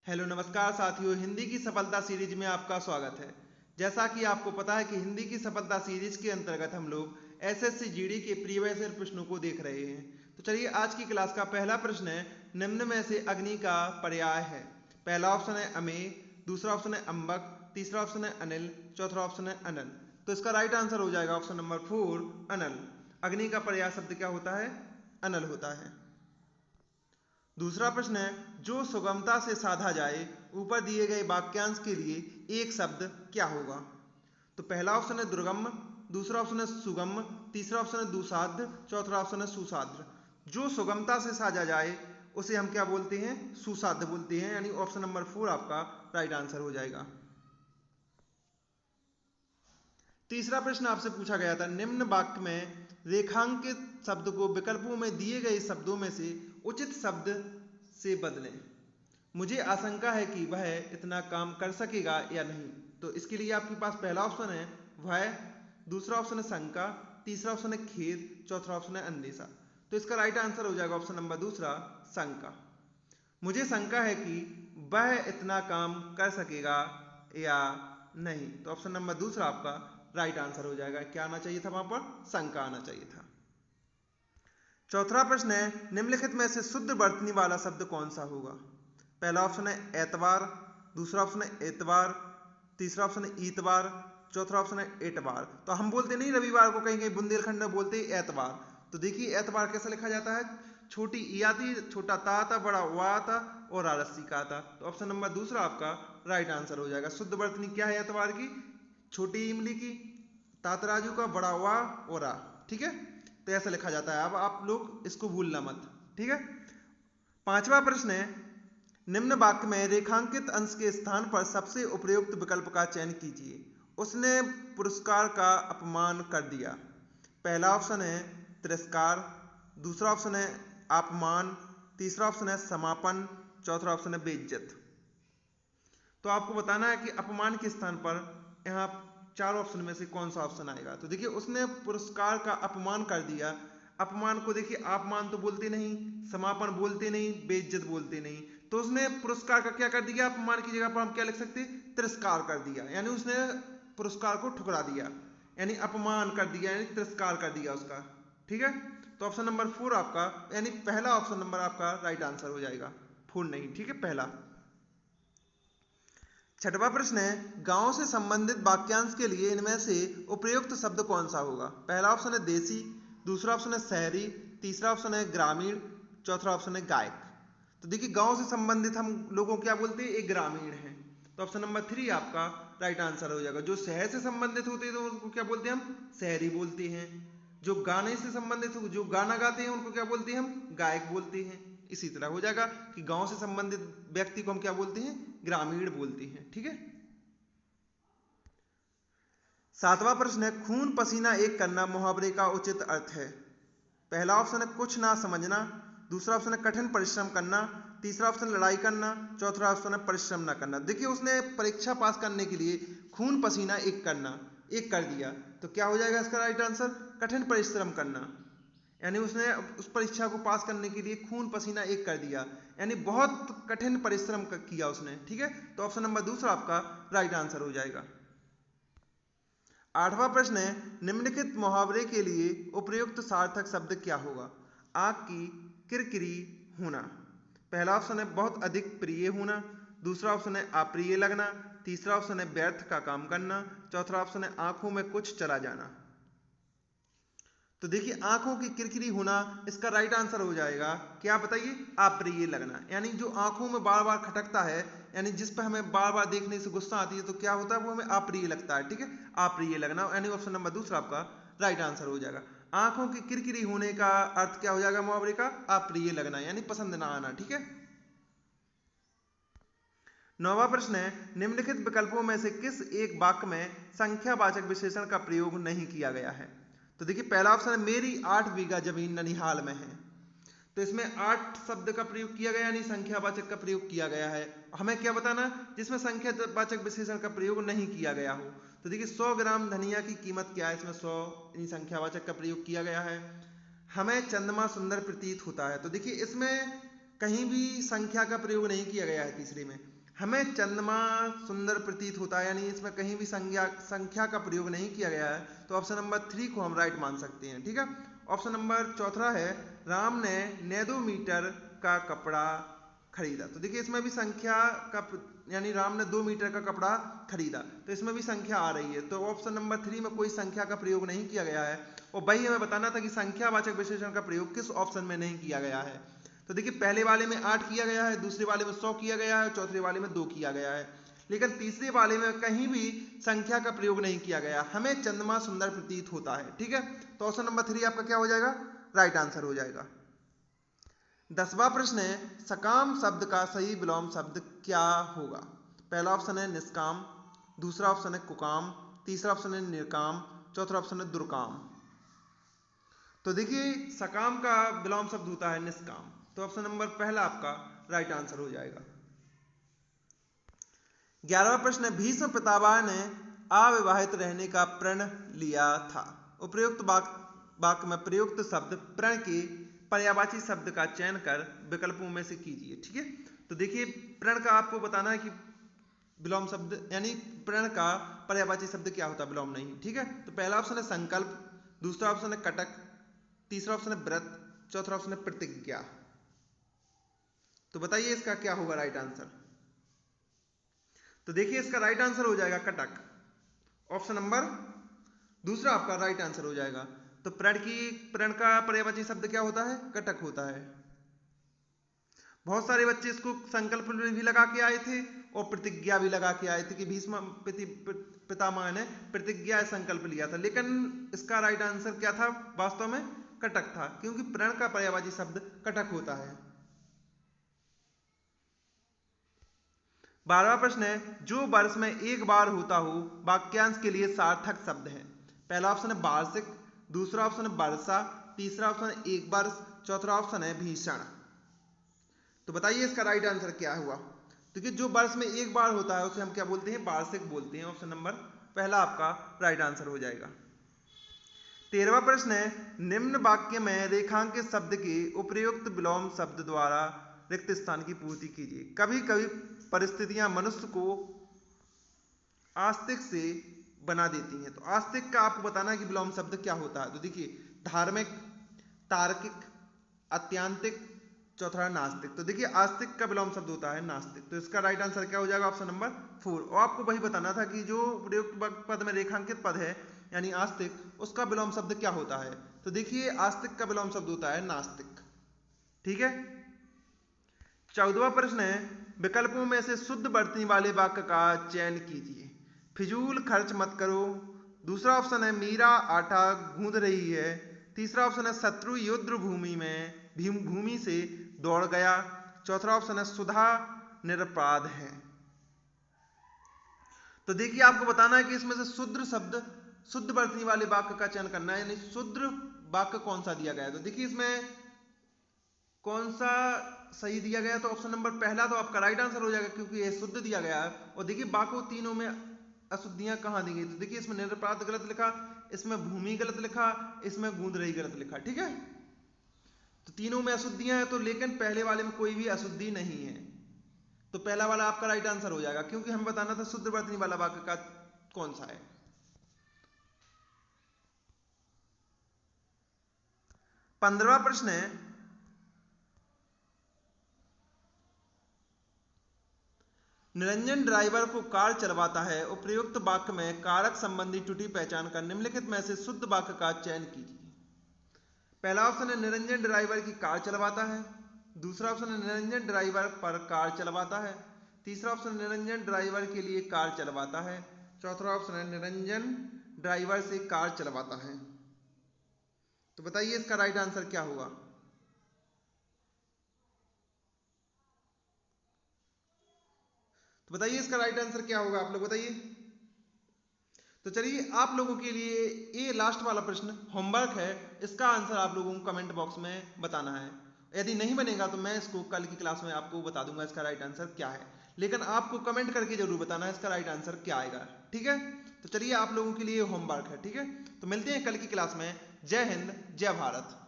Hello नमस्कार साथियों, हिंदी की सफलता सीरीज में आपका स्वागत है। जैसा कि आपको पता है कि हिंदी की सफलता सीरीज के अंतर्गत हम लोग एसएससी जीडी के प्रीवियस ईयर प्रश्नों को देख रहे हैं। तो चलिए आज की क्लास का पहला प्रश्न है, निम्न में से अग्नि का पर्याय है। पहला ऑप्शन है अमेय, दूसरा ऑप्शन है अंबक, तीसरा ऑप्शन है अनिल, चौथा ऑप्शन है अनल। तो इसका राइट आंसर हो जाएगा ऑप्शन नंबर 4 अनल। अग्नि का पर्याय शब्द क्या होता है? अनल होता है। दूसरा प्रश्न है, जो सुगमता से साधा जाए, ऊपर दिए गए वाक्यांश के लिए एक शब्द क्या होगा? तो पहला ऑप्शन है दुर्गम, दूसरा ऑप्शन है सुगम, तीसरा ऑप्शन है दुसाध्य, चौथा ऑप्शन है सुसाध्य। जो सुगमता से साधा जाए उसे हम क्या बोलते हैं? सुसाध्य बोलते हैं, यानी ऑप्शन नंबर 4 आपका राइट आंसर हो जाएगा। तीसरा प्रश्न आपसे पूछा गया था, निम्न वाक्य में रेखांकित शब्द को विकल्पों में दिए गए शब्दों में से उचित शब्द से बदलें। मुझे आशंका है कि वह इतना काम कर सकेगा या नहीं। तो इसके लिए आपके पास पहला ऑप्शन है वह, दूसरा ऑप्शन है शंका, तीसरा ऑप्शन है खेद, चौथा ऑप्शन है अंदेशा। तो इसका राइट आंसर हो जाएगा ऑप्शन नंबर दूसरा शंका। मुझे शंका है कि वह इतना काम कर सकेगा या नहीं। तो ऑप्शन नंबर दूसरा आपका राइट आंसर हो जाएगा। क्या आना चाहिए था वहां पर? शंका आना चाहिए था। चौथा प्रश्न है, निम्नलिखित में से शुद्ध वर्तनी वाला शब्द कौन सा होगा? पहला ऑप्शन है एतवार, दूसरा ऑप्शन है एतवार, तीसरा ऑप्शन है ईतवार, चौथा ऑप्शन है एटवार। तो हम बोलते नहीं रविवार को, कहीं कहीं बुंदेलखंड में बोलते हैं एतवार। तो देखिए एतवार कैसे लिखा जाता है, छोटी ई आती, छोटा ता आता, बड़ा वा आता और रस्सी का आता। तो ऑप्शन नंबर दूसरा आपका राइट आंसर हो जाएगा। शुद्ध वर्तनी क्या है एतवार की? छोटी इमली की, तातराजू का, बड़ा वा और आ। ठीक है, तो ऐसा लिखा जाता है। अब आप लोग इसको भूलना मत। ठीक है। पांचवा प्रश्न है, निम्न वाक्य में रेखांकित अंश के स्थान पर सबसे उपयुक्त विकल्प का चयन कीजिए। उसने पुरस्कार का अपमान कर दिया। पहला ऑप्शन है तिरस्कार, दूसरा ऑप्शन है अपमान, तीसरा ऑप्शन है समापन, चौथा ऑप्शन है बेइज्जत। तो आपको बताना है कि अपमान के स्थान पर यहाँ चार ऑप्शन में से कौन सा ऑप्शन आएगा। तो देखिए उसने पुरस्कार का अपमान कर दिया। अपमान को देखिए अपमान तो बोलते नहीं, समापन बोलते नहीं, बेइज्जत बोलते नहीं। तो उसने पुरस्कार का क्या कर दिया? अपमान की जगह पर हम क्या लिख सकते हैं? तिरस्कार कर दिया, यानी उसने पुरस्कार को ठुकरा दिया, यानी अपमान कर दिया, यानी तिरस्कार कर दिया उसका। ठीक है, तो ऑप्शन नंबर 4 आपका, यानी पहला ऑप्शन नंबर आपका राइट आंसर हो जाएगा। 4 नहीं, ठीक है, पहला। छठवां प्रश्न है, गांव से संबंधित वाक्यांश के लिए इनमें से उपयुक्त शब्द कौन सा होगा? पहला ऑप्शन है देसी, दूसरा ऑप्शन है शहरी, तीसरा ऑप्शन है ग्रामीण, चौथा ऑप्शन है गायक। तो देखिए गांव से संबंधित हम लोगों को क्या बोलते हैं? एक ग्रामीण है। तो ऑप्शन नंबर 3 आपका राइट आंसर हो जाएगा। जो शहर से संबंधित होते हैं तो उनको क्या बोलते हैं? हम शहरी बोलते हैं। जो गाने से संबंधित हो, जो गाना गाते हैं, उनको क्या बोलते हैं? हम गायक बोलते हैं। इसी तरह हो जाएगा कि गांव से संबंधित व्यक्ति को हम क्या बोलते हैं? ग्रामीण बोलते हैं। ठीक है। सातवां प्रश्न है, खून पसीना एक करना मुहावरे का उचित अर्थ है। पहला ऑप्शन है कुछ ना समझना, दूसरा ऑप्शन है कठिन परिश्रम करना, तीसरा ऑप्शन लड़ाई करना, चौथा ऑप्शन है परिश्रम ना करना। देखिए उसने परीक्षा पास करने के लिए खून पसीना एक करना एक कर दिया। तो क्या हो जाएगा इसका राइट आंसर? कठिन परिश्रम करना, यानी उसने उस परीक्षा को पास करने के लिए खून पसीना एक कर दिया, यानी बहुत कठिन परिश्रम किया उसने। ठीक है, तो ऑप्शन नंबर दूसरा आपका राइट आंसर हो जाएगा। आठवां प्रश्न है, निम्नलिखित मुहावरे के लिए उपयुक्त सार्थक शब्द क्या होगा? आग की किरकिरी होना। पहला ऑप्शन है बहुत अधिक प्रिय होना, दूसरा ऑप्शन है अप्रिय लगना, तीसरा ऑप्शन है व्यर्थ का काम करना, चौथा ऑप्शन है आंखों में कुछ चला जाना। तो देखिए आंखों की किरकिरी होना इसका राइट आंसर हो जाएगा। क्या बताइए? अप्रिय लगना, यानी जो आंखों में बार बार खटकता है, यानी जिस पर हमें बार बार देखने से गुस्सा आती है, तो क्या होता है? वो हमें अप्रिय लगता है। ठीक है, अप्रिय लगना, यानी ऑप्शन नंबर दूसरा आपका राइट आंसर हो जाएगा। आंखों की किरकिरी होने का अर्थ क्या हो जाएगा मुहावरे का? अप्रिय लगना, यानी पसंद ना आना। ठीक है। नौवां प्रश्न है, निम्नलिखित विकल्पों में से किस एक वाक्य में संख्यावाचक विशेषण का प्रयोग नहीं किया गया है? तो देखिए पहला ऑप्शन है मेरी 8 बीघा जमीन ननिहाल में है। तो इसमें 8 शब्द का प्रयोग किया गया, यानी संख्यावाचक का प्रयोग किया गया है। हमें क्या बताना? जिसमें संख्यावाचक विशेषण का प्रयोग नहीं किया गया हो। तो देखिए 100 ग्राम धनिया की कीमत क्या है? इसमें 100 यानी संख्यावाचक का प्रयोग किया गया है। हमें चंद्रमा सुंदर प्रतीत होता है। तो देखिए इसमें कहीं भी संख्या का प्रयोग नहीं किया गया है। तीसरे में हमें चंद्रमा सुंदर प्रतीत होता है, यानी इसमें कहीं भी संख्या का प्रयोग नहीं किया गया है, तो ऑप्शन नंबर 3 को हम राइट मान सकते हैं। ठीक है, ऑप्शन नंबर 4 है राम ने नेदोमीटर का कपड़ा खरीदा। तो देखिए इसमें भी संख्या का, यानी राम ने 2 मीटर का कपड़ा खरीदा, तो इसमें भी संख्या आ रही है, तो ऑप्शन नंबर 3 में कोई संख्या का प्रयोग नहीं किया गया है। और वही हमें बताना था कि संख्यावाचक विशेषण का प्रयोग किस ऑप्शन में नहीं किया गया है। तो देखिए पहले वाले में 8 किया गया है, दूसरे वाले में 100 किया गया है, चौथे वाले में 2 किया गया है, लेकिन तीसरे वाले में कहीं भी संख्या का प्रयोग नहीं किया गया। हमें चंद्रमा सुंदर प्रतीत होता है। ठीक है, तो ऑप्शन नंबर 3 आपका क्या हो जाएगा, राइट आंसर हो जाएगा। 10वां प्रश्न है सकाम शब्द का सही विलोम शब्द क्या होगा। पहला ऑप्शन है निष्काम, दूसरा ऑप्शन है कुकाम, तीसरा ऑप्शन है निर्काम, चौथा ऑप्शन है दुर्काम। तो देखिए सकाम का विलोम शब्द होता है निष्काम, तो ऑप्शन नंबर पहला आपका राइट आंसर हो जाएगा। 11वां प्रश्न है भीष्म पितामह ने अविवाहित रहने का प्रण लिया था। उपयुक्त वाक्य में प्रयुक्त शब्द प्रण के पर्यायवाची शब्द का चयन कर विकल्पों में से कीजिए। ठीक है, तो देखिए प्रण का आपको बताना है कि विलोम शब्द, यानी प्रण का पर्यायवाची शब्द क्या होता है, विलोम नहीं। ठीक है, तो पहला ऑप्शन है संकल्प, दूसरा ऑप्शन है कटक, तीसरा ऑप्शन है व्रत, चौथा ऑप्शन है प्रतिज्ञा। तो बताइए इसका क्या होगा राइट आंसर। तो देखिए इसका राइट आंसर हो जाएगा कटक, ऑप्शन नंबर दूसरा आपका राइट आंसर हो जाएगा। तो प्रण का पर्यायवाची शब्द क्या होता है, कटक होता है। बहुत सारे बच्चे इसको संकल्प भी लगा के आए थे और प्रतिज्ञा भी लगा के आए थे कि भीष्म पितामह ने प्रतिज्ञा संकल्प लिया था, लेकिन इसका राइट आंसर क्या था, वास्तव में कटक था, क्योंकि प्रण का पर्यायवाची शब्द कटक होता है। 12वां प्रश्न है जो वर्ष में एक बार होता हो वाक्यांश के लिए सार्थक शब्द है। पहला ऑप्शन है वार्षिक, दूसरा ऑप्शन है वर्षा, तीसरा ऑप्शन है एक वर्ष, चौथा ऑप्शन है भीषण। तो बताइए इसका राइट आंसर क्या हुआ। देखिए जो वर्ष में एक बार होता है उसे हम क्या बोलते हैं, वार्षिक बोलते हैं। ऑप्शन नंबर पहला आपका राइट आंसर हो जाएगा। 13वां प्रश्न है निम्न वाक्य में रेखांकित शब्द के उपयुक्त विलोम शब्द द्वारा रिक्त स्थान की पूर्ति कीजिए। कभी कभी परिस्थितियां मनुष्य को आस्तिक से बना देती हैं, तो आस्तिक का आपको बताना है कि विलोम शब्द क्या होता है। तो देखिए धार्मिक, तार्किक, अत्यांतिक, चौथा नास्तिक। तो देखिए आस्तिक का विलोम शब्द होता है नास्तिक, तो इसका राइट आंसर क्या हो जाएगा, ऑप्शन नंबर 4। और आपको वही बताना था कि जो प्रयुक्त पद में रेखांकित पद है यानी आस्तिक, उसका विलोम शब्द क्या होता है। तो देखिए आस्तिक का विलोम शब्द होता है नास्तिक। ठीक है, 14वां प्रश्न है विकल्पों में से शुद्ध वर्तनी वाले वाक्य का चयन कीजिए। फिजूल खर्च मत करो, दूसरा ऑप्शन है मीरा आटा गूंद रही है, तीसरा ऑप्शन है शत्रु युद्ध भूमि से दौड़ गया, चौथा ऑप्शन है सुधा निरपराध है। तो देखिए आपको बताना है कि इसमें से शुद्ध वर्तनी वाले वाक्य का चयन करना है, यानी शुद्ध वाक्य कौन सा दिया गया है। तो देखिए इसमें कौन सा सही दिया गया, तो ऑप्शन नंबर पहला तो आपका राइट आंसर हो जाएगा, क्योंकि ये शुद्ध दिया गया है। और देखिए बाकी तीनों में अशुद्धियां कहां दी गई, तो देखिए इसमें निरपराध गलत लिखा, इसमें भूमि गलत लिखा, इसमें गूंद रही गलत लिखा। ठीक है, तो तीनों में अशुद्धियां हैं, तो लेकिन पहले वाले में कोई भी अशुद्धि नहीं है, तो पहला वाला आपका राइट आंसर हो जाएगा, क्योंकि हमें बताना था शुद्ध वर्तनी वाला वाक्य का कौन सा है। 15वां प्रश्न है निरंजन ड्राइवर को कार चलवाता है। उपयुक्त वाक्य में कारक संबंधी त्रुटि पहचान कर निम्नलिखित में से शुद्ध वाक्य का चयन कीजिए। पहला ऑप्शन है निरंजन ड्राइवर की कार चलवाता है, दूसरा ऑप्शन है निरंजन ड्राइवर पर कार चलवाता है, तीसरा ऑप्शन निरंजन ड्राइवर के लिए कार चलवाता है, चौथा ऑप्शन है निरंजन ड्राइवर से कार चलवाता है। तो बताइए इसका राइट आंसर क्या होगा। तो बताइए इसका राइट आंसर क्या होगा, आप लोग बताइए। तो चलिए आप लोगों के लिए ये लास्ट वाला प्रश्न होमवर्क है, इसका आंसर आप लोगों को कमेंट बॉक्स में बताना है। यदि नहीं बनेगा तो मैं इसको कल की क्लास में आपको बता दूंगा इसका राइट आंसर क्या है, लेकिन आपको कमेंट करके जरूर बताना है इसका राइट आंसर क्या आएगा। ठीक है, तो चलिए आप लोगों के लिए होमवर्क है। ठीक है, तो मिलते हैं कल की क्लास में। जय हिंद, जय भारत।